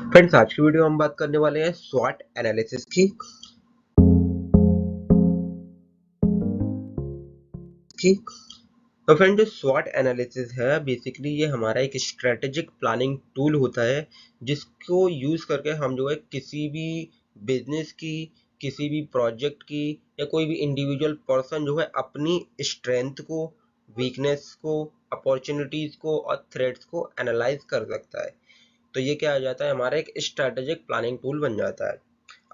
Friends, आज की video हम बात करने वाले हैं स्वॉट एनालिसिस की। तो फ्रेंड, जो स्वॉट एनालिसिस है बेसिकली ये हमारा एक स्ट्रेटेजिक प्लानिंग टूल होता है जिसको यूज करके हम जो है किसी भी बिजनेस की, किसी भी प्रोजेक्ट की या कोई भी इंडिविजुअल पर्सन जो है अपनी स्ट्रेंथ को, वीकनेस को, अपॉर्चुनिटीज को और थ्रेट्स को एनालाइज कर सकता है। तो ये क्या आ जाता है, हमारा एक स्ट्रेटेजिक प्लानिंग टूल बन जाता है।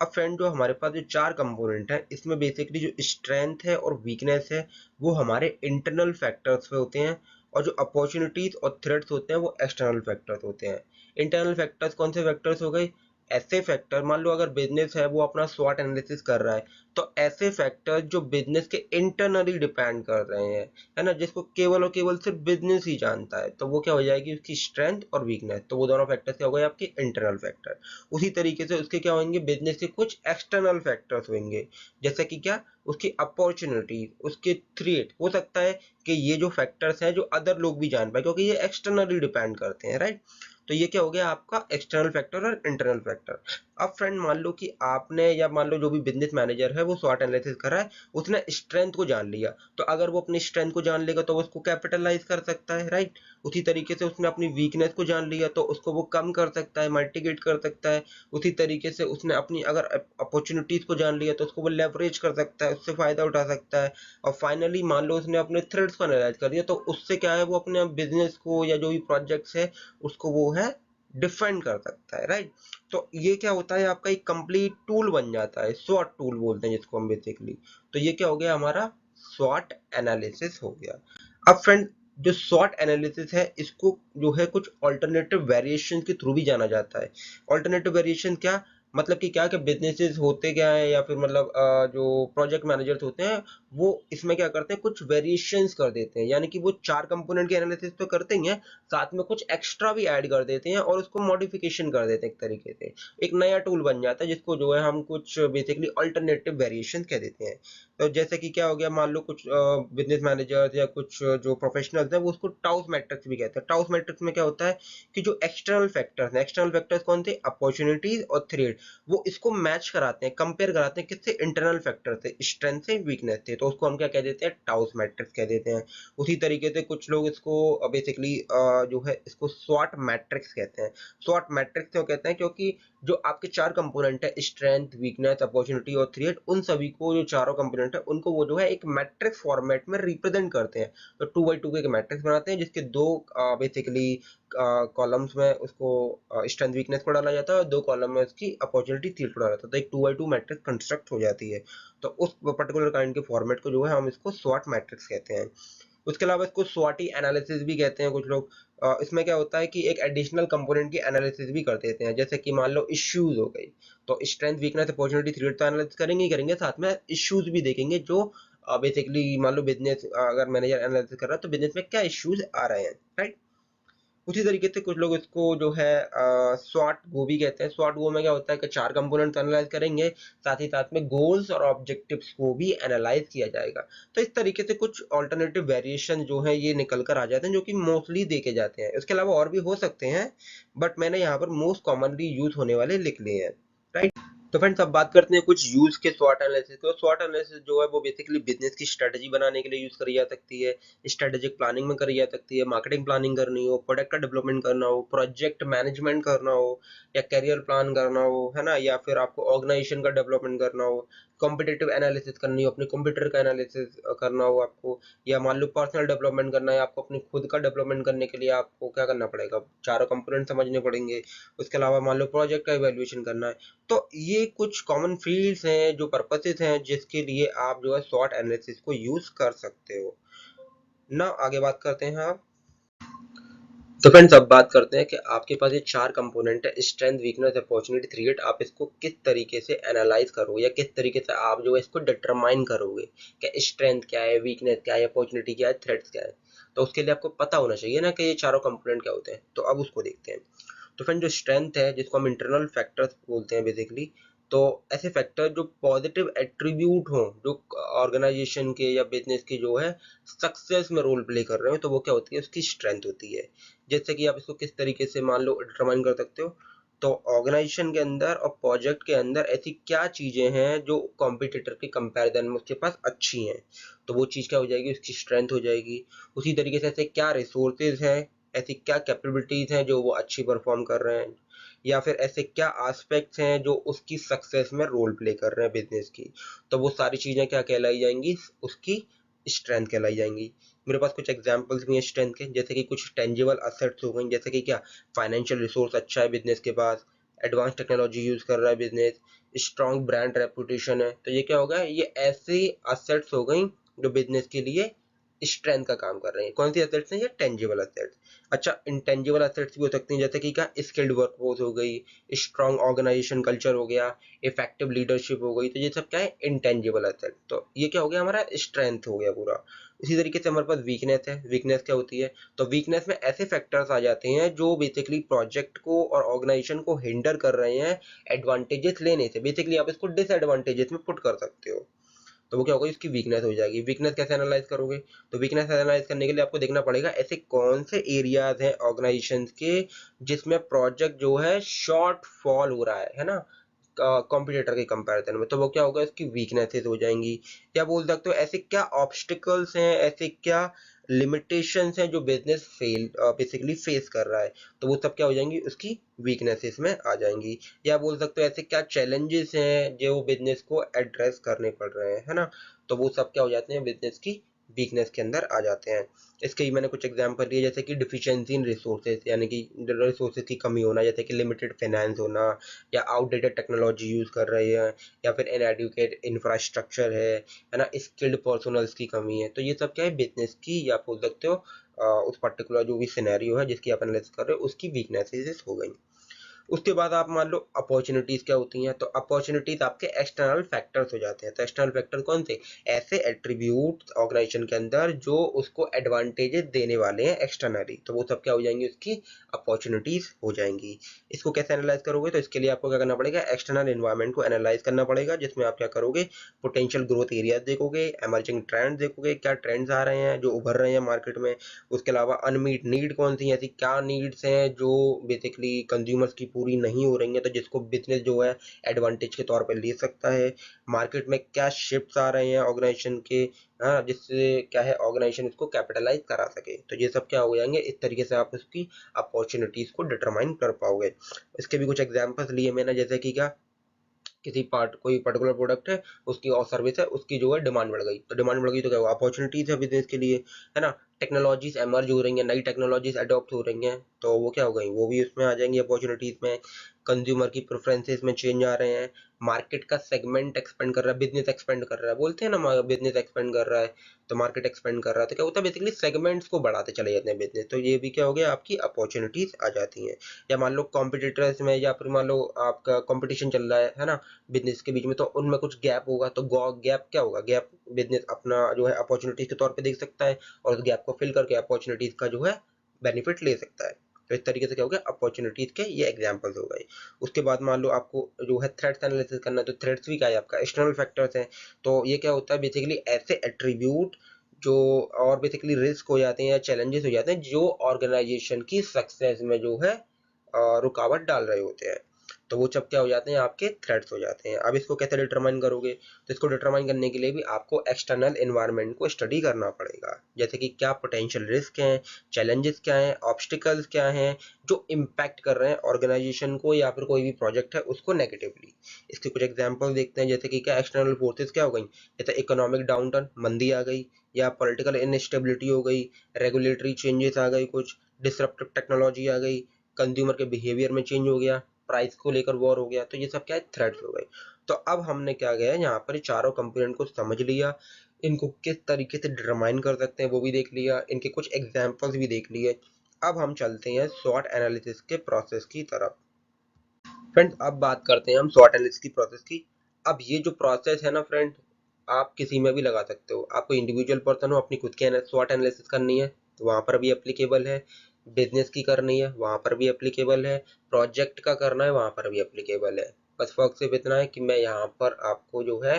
अब फ्रेंड, जो हमारे पास जो चार कंपोनेंट है इसमें बेसिकली जो स्ट्रेंथ है और वीकनेस है वो हमारे इंटरनल फैक्टर्स पे होते हैं, और जो अपॉर्चुनिटीज और थ्रेट्स होते हैं वो एक्सटर्नल फैक्टर्स होते हैं। इंटरनल फैक्टर्स कौन से फैक्टर्स हो गए? ऐसे फैक्टर, मान लो अगर बिजनेस है वो अपना स्वॉट एनालिसिस कर रहा है, तो ऐसे फैक्टर जो बिजनेस के इंटरनली डिपेंड कर रहे हैं, है ना, जिसको केवल और केवल सिर्फ बिजनेस ही जानता है, तो वो क्या हो जाएगी, उसकी स्ट्रेंथ और वीकनेस। तो वो दोनों फैक्टर्स क्या हो गए, आपके इंटरनल फैक्टर। उसी तरीके से उसके क्या होंगे, बिजनेस के कुछ एक्सटर्नल फैक्टर्स होंगे, जैसे कि क्या, उसकी अपॉर्चुनिटी, उसके थ्रेट। हो सकता है कि ये जो फैक्टर्स हैं जो अदर लोग भी जान पाए, क्योंकि ये एक्सटर्नली डिपेंड करते हैं, राइट। तो ये क्या हो गया आपका एक्सटर्नल फैक्टर और इंटरनल फैक्टर। अब फ्रेंड, मान लो कि आपने, या मान लो जो भी बिजनेस मैनेजर है वो स्वॉट एनालिसिस कर रहा है, उसने स्ट्रेंथ को जान लिया, तो अगर वो अपनी स्ट्रेंथ को जान लेगा तो वो उसको कैपिटलाइज कर सकता है, राइट। उसी तरीके से उसने अपनी वीकनेस को जान लिया तो उसको वो कम कर सकता है, मल्टीगेट कर सकता है। उसी तरीके से उसने अपनी अगर अपॉर्चुनिटीज को जान लिया तो उसको वो लेवरेज कर सकता है, उससे फायदा उठा सकता है। और फाइनली मान लो उसने अपने थ्रेड्स को एनालाइज कर दिया, तो उससे क्या है, वो अपने बिजनेस को या जो भी प्रोजेक्ट्स है उसको वो है डिफेंड कर सकता है, राइट। तो ये क्या होता है, आपका एक कंप्लीट टूल बन जाता है, स्वॉट टूल बोलते हैं जिसको हम बेसिकली। तो ये क्या हो गया, हमारा स्वॉट एनालिसिस हो गया। अब फ्रेंड, जो स्वॉट एनालिसिस है इसको जो है कुछ ऑल्टरनेटिव वेरिएशन के थ्रू भी जाना जाता है। ऑल्टरनेटिव वेरिएशन क्या मतलब कि क्या, कि बिजनेसेस होते क्या है, या फिर मतलब जो प्रोजेक्ट मैनेजर्स होते हैं वो इसमें क्या करते हैं, कुछ वेरिएशंस कर देते हैं। यानी कि वो चार कंपोनेंट की एनालिसिस तो करते ही हैं, साथ में कुछ एक्स्ट्रा भी ऐड कर देते हैं और उसको मॉडिफिकेशन कर देते हैं। एक तरीके से एक नया टूल बन जाता है जिसको जो है हम कुछ बेसिकली अल्टरनेटिव वेरिएशन कह देते हैं। तो जैसे कि क्या हो गया, मान लो कुछ बिजनेस मैनेजर्स या कुछ जो प्रोफेशनल्स हैं वो उसको टाउस मैट्रिक्स भी कहते हैं। टाउस मैट्रिक्स में क्या होता है कि जो एक्सटर्नल फैक्टर्स कौन थे, अपॉर्चुनिटीज और थ्रेट, वो इसको मैच कराते हैं, कंपेयर कराते हैं किससे, इंटरनल फैक्टर से, स्ट्रेंथ से, वीकनेस से। तो उसको हम क्या कह देते हैं, टाउस मैट्रिक्स कह देते हैं। उसी तरीके से कुछ लोग इसको बेसिकली जो है इसको स्वॉट मैट्रिक्स कहते हैं। स्वॉट मैट्रिक्स क्यों कहते हैं, क्योंकि जो आपके चार कंपोनेंट है, स्ट्रेंथ, वीकनेस, अपॉर्चुनिटी और थ्रेट, उन सभी को, जो चारों कंपोनेंट है उनको वो जो है एक मैट्रिक्स फॉर्मेट में रिप्रेजेंट करते हैं। तो 2x2 के मैट्रिक्स बनाते हैं जिसके दो बेसिकली कॉलम्स में उसको स्ट्रेंथ वीकनेस को डाला जाता है और दो कॉलम में उसकी अपॉर्चुनिटी थ्रेट को डाला जाता है, तो एक 2x2 मैट्रिक्स कंस्ट्रक्ट हो जाती है। तो उस पर्टिकुलर काइंड के फॉर्मेट को जो है हम इसको स्वॉट मैट्रिक्स कहते हैं। उसके अलावा इसको स्वॉटी एनालिसिस भी कहते हैं कुछ लोग। इसमें क्या होता है कि एक एडिशनल कंपोनेंट की एनालिसिस भी कर देते हैं, जैसे कि मान लो इश्यूज हो गई, तो स्ट्रेंथ, वीकनेस, अपॉर्चुनिटी, थ्रेट तो एनालिसिस करेंगे ही करेंगे, साथ में इश्यूज भी देखेंगे। जो बेसिकली मान लो बिजनेस अगर मैनेजर एनालिसिस कर रहा है तो बिजनेस में क्या इश्यूज आ रहे हैं, राइट। उसी तरीके से कुछ लोग इसको जो है स्वॉट गो भी कहते हैं। स्वॉट गो में क्या होता है कि चार कंपोनेंट्स एनालाइज करेंगे, साथ ही साथ में गोल्स और ऑब्जेक्टिव्स को भी एनालाइज किया जाएगा। तो इस तरीके से कुछ ऑल्टरनेटिव वेरिएशन जो है ये निकल कर आ जाते हैं, जो कि मोस्टली देखे जाते हैं। इसके अलावा और भी हो सकते हैं, बट मैंने यहाँ पर मोस्ट कॉमनली यूज होने वाले लिख लिए हैं, राइट। तो फ्रेंड्स, अब बात करते हैं कुछ यूज के स्वॉट एनालिसिस को। स्वॉट एनालिसिस जो है वो बेसिकली बिजनेस की स्ट्रेटजी बनाने के लिए यूज करी जा सकती है, स्ट्रेटेजिक प्लानिंग में करी जा सकती है, मार्केटिंग प्लानिंग करनी हो, प्रोडक्ट का डेवलपमेंट करना हो, प्रोजेक्ट मैनेजमेंट करना हो, या करियर प्लान करना हो, है ना, या फिर आपको ऑर्गेनाइजेशन का डेवलपमेंट करना हो, कॉम्पिटिटिव एनालिसिस करनी हो, अपने कंप्यूटर का एनालिसिस करना हो आपको, या मान लो पर्सनल डेवलपमेंट करना है आपको, अपने खुद का डेवलपमेंट करने के लिए आपको क्या करना पड़ेगा, चारों कंपोनेंट समझने पड़ेंगे। उसके अलावा मान लो प्रोजेक्ट का इवैल्यूएशन करना है। तो ये कुछ कॉमन फील्ड्स हैं, जो पर्पसेस हैं जिसके लिए आप जो है स्वॉट एनालिसिस को यूज कर सकते हो ना। आगे बात करते हैं आप। तो फ्रेंड्स, अब बात करते हैं कि आपके पास ये चार कंपोनेंट है, स्ट्रेंथ, वीकनेस, अपॉर्चुनिटी, थ्रेट। आप इसको किस तरीके से एनालाइज करोगे, या किस तरीके से आप जो है इसको डिटरमाइन करोगे कि स्ट्रेंथ क्या है, वीकनेस क्या है, अपॉर्चुनिटी क्या है, थ्रेट्स क्या है। तो उसके लिए आपको पता होना चाहिए ना कि ये चारों कंपोनेंट क्या होते हैं। तो अब उसको देखते हैं। तो फ्रेंड, जो स्ट्रेंथ है जिसको हम इंटरनल फैक्टर्स बोलते हैं बेसिकली, तो ऐसे फैक्टर जो पॉजिटिव एट्रीब्यूट हों, जो ऑर्गेनाइजेशन के या बिजनेस की जो है सक्सेस में रोल प्ले कर रहे हो, तो वो क्या होती है, उसकी स्ट्रेंथ होती है। जैसे कि आप इसको किस तरीके से मान लो डिटरमाइन कर सकते हो। तो ऑर्गेनाइजेशन के अंदर और प्रोजेक्ट के अंदर ऐसी क्या चीजें हैं जो कॉम्पिटिटर के कंपैरिजन में उसके पास अच्छी हैं, तो वो चीज क्या हो जाएगी, उसकी स्ट्रेंथ हो जाएगी। उसी तरीके से ऐसे क्या रिसोर्सेज हैं, ऐसी क्या कैपेबिलिटीज हैं जो वो अच्छी परफॉर्म कर रहे हैं, या फिर ऐसे क्या एस्पेक्ट्स हैं जो उसकी सक्सेस में रोल प्ले कर रहे हैं बिजनेस की, तो वो सारी चीजें क्या कहलाई जाएंगी, उसकी स्ट्रेंथ कहलाई जाएंगी। मेरे पास कुछ एग्जांपल्स भी हैं स्ट्रेंथ के, जैसे कि कुछ टेंजिबल असेट्स हो गई, जैसे कि क्या, फाइनेंशियल रिसोर्स अच्छा है बिजनेस के पास, एडवांस टेक्नोलॉजी यूज कर रहा है बिजनेस, स्ट्रॉन्ग ब्रांड रेपुटेशन है, तो ये क्या होगा, ये ऐसी असेट्स हो गई जो बिजनेस के लिए स्ट्रेंथ का काम कर रहे हैं। कौन सी एसेट्स हैं, ये टेंजिबल एसेट्स। अच्छा, इंटेंजिबल एसेट्स भी हो सकती हैं, जैसे कि क्या, स्किल्ड वर्कफोर्स हो गई, स्ट्रॉन्ग ऑर्गेनाइजेशन कल्चर हो गया, इफेक्टिव लीडरशिप हो गई, तो ये सब क्या है, इंटेंजिबल एसेट। तो ये क्या हो गया, हमारा स्ट्रेंथ हो गया पूरा। इसी तरीके से हमारे पास वीकनेस है। वीकनेस क्या होती है, तो वीकनेस में ऐसे फैक्टर्स आ जाते हैं जो बेसिकली प्रोजेक्ट को और ऑर्गेनाइजेशन को हिंडर कर रहे हैं एडवांटेजेस लेने से। बेसिकली आप इसको डिसएडवांटेजेस में पुट कर सकते हो, तो वो क्या होगा, इसकी वीकनेस हो जाएगी। वीकनेस कैसे एनालाइज करोगे, तो वीकनेस एनालाइज करने के लिए आपको देखना पड़ेगा ऐसे कौन से एरियाज हैं ऑर्गेनाइजेशन के जिसमें प्रोजेक्ट जो है शॉर्ट फॉल हो रहा है ना, कॉम्पिटिटर के कंपैरिजन में, तो वो क्या होगा, इसकी वीकनेसेस हो जाएंगी। या बोल सकते हो ऐसे क्या ऑब्स्टिकल्स हैं, ऐसे क्या लिमिटेशंस हैं जो बिजनेस फेल बेसिकली फेस कर रहा है, तो वो सब क्या हो जाएंगी, उसकी वीकनेसेस में आ जाएंगी। या बोल सकते हो ऐसे क्या चैलेंजेस हैं जो बिजनेस को एड्रेस करने पड़ रहे हैं, है ना, तो वो सब क्या हो जाते हैं, बिजनेस की वीकनेस के अंदर आ जाते हैं। इसके ही मैंने कुछ एग्जांपल लिए, जैसे कि डिफिशिएंसी इन रिसोर्सेज, यानी कि रिसोर्सेज की कमी होना, जैसे कि लिमिटेड फाइनेंस होना, या आउटडेटेड टेक्नोलॉजी यूज कर रहे हैं, या फिर इनएडुकेट इंफ्रास्ट्रक्चर है ना, स्किल्ड पर्सनल्स की कमी है, तो ये सब क्या है, बिजनेस की, या बोल सकते हो उस पर्टिकुलर जो भी सिनेरियो है जिसकी आप एनालिसिस कर रहे हो उसकी वीकनेसेस हो गई। उसके बाद आप मान लो अपॉर्चुनिटीज क्या होती हैं, तो अपॉर्चुनिटीज आपके एक्सटर्नल फैक्टर्स हो जाते हैं। तो एक्सटर्नल फैक्टर कौन से, ऐसे एट्रीब्यूट ऑर्गेनाइजेशन के अंदर जो उसको एडवांटेजेस देने वाले हैं एक्सटर्नली, तो वो सब क्या हो जाएंगी, उसकी अपॉर्चुनिटीज हो जाएंगी। इसको कैसे एनालाइज करोगे, तो इसके लिए आपको क्या करना पड़ेगा, एक्सटर्नल एनवायरनमेंट को एनालाइज करना पड़ेगा, जिसमें आप क्या करोगे, पोटेंशियल ग्रोथ एरियाज देखोगे, एमर्जिंग ट्रेंड्स देखोगे, क्या ट्रेंड्स आ रहे हैं जो उभर रहे हैं मार्केट में। उसके अलावा अनमीट नीड कौन सी, ऐसी क्या नीड्स हैं जो बेसिकली कंज्यूमर्स की पूरी नहीं हो रही हैं, तो जिसको बिजनेस जो है एडवांटेज के तौर पर ले सकता है। मार्केट में क्या शिफ्ट्स आ रहे हैं ऑर्गेनाइजेशन के, हाँ, जिससे क्या है ऑर्गेनाइजेशन इसको कैपिटलाइज करा सके, तो ये सब क्या हो जाएंगे, इस तरीके से आप उसकी अपॉर्चुनिटीज को डिटरमाइन कर पाओगे। इसके भी कुछ एग्जांपल्स लिए मैंने, जैसे कि क्या, किसी पार्ट कोई पर्टिकुलर प्रोडक्ट है उसकी और सर्विस है, उसकी जो है डिमांड बढ़ गई, तो डिमांड बढ़ गई तो क्या हुआ, अपॉर्चुनिटीज है बिजनेस के लिए, है ना। टेक्नोलॉजीज एमर्ज हो रही हैं, नई टेक्नोलॉजीज अडॉप्ट हो रही हैं, तो वो क्या हो गई, वो भी उसमें आ जाएंगी अपॉर्चुनिटीज में। कंज्यूमर की प्रेफरेंसेस में चेंज आ रहे हैं, मार्केट का सेगमेंट एक्सपेंड कर रहा है, बिजनेस एक्सपेंड कर रहा है, बोलते हैं ना बिजनेस एक्सपेंड कर रहा है, तो मार्केट एक्सपेंड कर रहा है, तो क्या होता है, बेसिकली सेगमेंट्स को बढ़ाते चले जाते हैं बिजनेस, तो ये भी क्या हो गया, आपकी अपॉर्चुनिटीज आ जाती हैं। या मान लो कॉम्पिटिटर्स में, या फिर मान लो आपका कंपटीशन चल रहा है ना, बिजनेस के बीच में, तो उनमें कुछ गैप होगा, तो गैप क्या होगा, गैप बिजनेस अपना जो है अपॉर्चुनिटीज के तौर पे देख सकता है, और उस गैप को फिल करके अपॉर्चुनिटीज का जो है बेनिफिट ले सकता है। तो इस तरीके से क्या हो गया, अपॉर्चुनिटीज के ये एग्जांपल्स हो गए। उसके बाद मान लो आपको जो है थ्रेट्स एनालिसिस करना है, तो थ्रेट्स भी क्या है, आपका एक्सटर्नल फैक्टर्स हैं। तो ये क्या होता है, बेसिकली ऐसे एट्रीब्यूट जो और बेसिकली रिस्क हो जाते हैं या चैलेंजेस हो जाते हैं जो ऑर्गेनाइजेशन की सक्सेस में जो है रुकावट डाल रहे होते हैं, तो वो सब क्या हो जाते हैं, आपके थ्रेट्स हो जाते हैं। अब इसको कैसे डिटरमाइन करोगे, तो इसको डिटरमाइन करने के लिए भी आपको एक्सटर्नल एनवायरनमेंट को स्टडी करना पड़ेगा, जैसे कि क्या पोटेंशियल रिस्क हैं, चैलेंजेस क्या हैं, ऑब्स्टिकल्स क्या हैं जो इम्पैक्ट कर रहे हैं ऑर्गेनाइजेशन को या फिर कोई भी प्रोजेक्ट है उसको नेगेटिवली। इसके कुछ एग्जाम्पल देखते हैं, जैसे कि क्या एक्सटर्नल फोर्सेस क्या हो गई, जैसे इकोनॉमिक डाउनटर्न, मंदी आ गई, या पॉलिटिकल इनस्टेबिलिटी हो गई, रेगुलेटरी चेंजेस आ गई, कुछ डिसरप्टिव टेक्नोलॉजी आ गई, कंज्यूमर के बिहेवियर में चेंज हो गया, प्राइस को लेकर वॉर हो गया, तो ये सब क्या है, थ्रेट्स हो गए। तो अब हमने क्या गया यहाँ पर चारों कंपोनेंट को समझ लिया, इनको किस तरीके से डिटरमाइन कर सकते हैं वो भी देख लिया, इनके कुछ एग्जांपल्स भी देख लिए। अब हम चलते हैं स्वॉट एनालिसिस के प्रोसेस की तरफ। फ्रेंड्स, अब बात करते हैं हम स्वॉट एनालिसिस की प्रोसेस की। अब ये जो प्रोसेस है ना फ्रेंड, आप किसी में भी लगा सकते हो, आप कोई इंडिविजुअल पर्सन हो, अपनी खुद की स्वॉट एनालिसिस करनी है तो वहां पर भी एप्लीकेबल है, बिजनेस की करनी है वहां पर भी एप्लीकेबल है, प्रोजेक्ट का करना है वहां पर भी एप्लीकेबल है। बस फर्क सिर्फ इतना है कि मैं यहाँ पर आपको जो है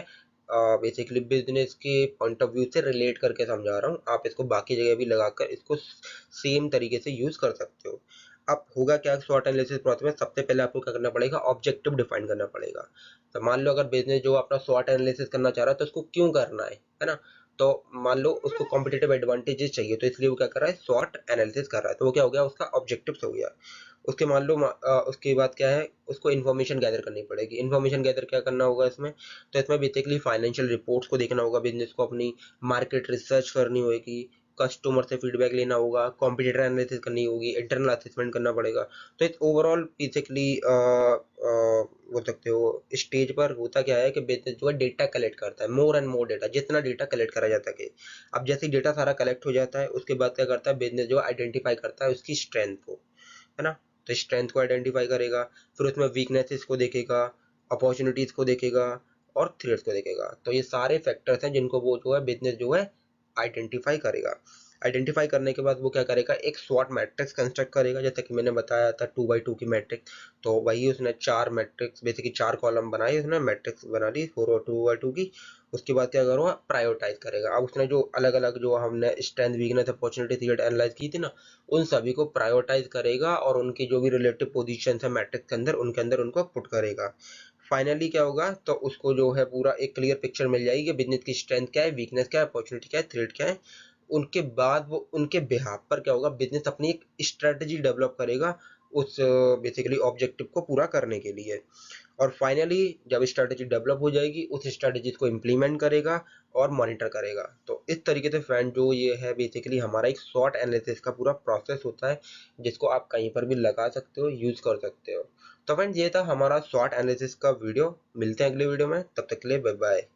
बेसिकली बिजनेस के पॉइंट ऑफ व्यू से रिलेट करके समझा रहा हूँ, आप इसको बाकी जगह भी लगाकर इसको सेम तरीके से यूज कर सकते हो। अब होगा क्या SWOT एनालिसिस प्रोसेस में, सबसे पहले आपको क्या करना पड़ेगा, ऑब्जेक्टिव डिफाइन करना पड़ेगा। तो मान लो अगर बिजनेस जो अपना SWOT एनालिसिस करना चाह रहा है तो उसको क्यों करना है ना। तो मान लो उसको कॉम्पिटिटिव एडवांटेजेस चाहिए, तो इसलिए वो क्या कर रहा है, SWOT एनालिसिस कर रहा है, तो वो क्या हो गया, उसका ऑब्जेक्टिव हो गया। उसके मान लो उसके बाद क्या है, उसको इन्फॉर्मेशन गैदर करनी पड़ेगी। इन्फॉर्मेशन गैदर क्या करना होगा इसमें, तो इसमें बेसिकली फाइनेंशियल रिपोर्ट्स को देखना होगा बिजनेस को, अपनी मार्केट रिसर्च करनी होगी, कस्टमर से फीडबैक लेना होगा, कॉम्पिटिटर एनालिसिस करनी होगी, इंटरनल असेसमेंट करना पड़ेगा। तो इस ओवरऑल बेसिकली बोल सकते हो स्टेज पर होता क्या है कि बिजनेस जो है डेटा कलेक्ट करता है, मोर एंड मोर डेटा, जितना डेटा कलेक्ट करा जा सके। अब जैसे ही डेटा सारा कलेक्ट हो जाता है, उसके बाद क्या करता है बिजनेस जो आइडेंटिफाई करता है उसकी स्ट्रेंथ को, है ना। तो स्ट्रेंथ को आइडेंटिफाई करेगा, फिर उसमें वीकनेसेस को देखेगा, अपॉर्चुनिटीज को देखेगा और थ्रेट्स को देखेगा। तो ये सारे फैक्टर्स हैं जिनको वो जो है बिजनेस जो है आइडेंटिफाई करेगा। आइडेंटिफाई करने के बाद वो क्या करेगा, एक स्वॉट मैट्रिक्स कंस्ट्रक्ट करेगा, जैसे कि मैंने बताया था 2x2 की मैट्रिक्स। तो वही उसने 4 मैट्रिक्स, बेसिकली 4 कॉलम बनाई, उसने मैट्रिक्स बना दी 4 और 2x2 की। उसके बाद क्या करूँगा, प्रायोरिटाइज करेगा। अब उसने जो अलग अलग जो हमने strength weakness opportunity threat analyse की थी ना, उन सभी को प्रायोरिटाइज करेगा और उनकी जो भी रिलेटिव पोजीशन है मैट्रिक्स के अंदर, उनके अंदर उनको पुट करेगा। फाइनली क्या होगा, तो उसको जो है पूरा एक क्लियर पिक्चर मिल जाएगी कि बिजनेस की स्ट्रेंथ क्या है, वीकनेस क्या है, अपॉर्चुनिटी क्या है, थ्रेट क्या है। उनके बाद वो उनके बिहाफ पर क्या होगा, बिजनेस अपनी एक स्ट्रेटजी डेवलप करेगा उस बेसिकली ऑब्जेक्टिव को पूरा करने के लिए। और फाइनली जब स्ट्रेटजी डेवलप हो जाएगी, उस स्ट्रेटजी को इम्प्लीमेंट करेगा और मॉनिटर करेगा। तो इस तरीके से फ्रेंड जो ये है बेसिकली हमारा एक शॉर्ट एनालिसिस का पूरा प्रोसेस होता है, जिसको आप कहीं पर भी लगा सकते हो, यूज कर सकते हो। तो फ्रेंड्स ये था हमारा शॉर्ट एनालिसिस का वीडियो। मिलते हैं अगले वीडियो में, तब तक के लिए बाय बाय।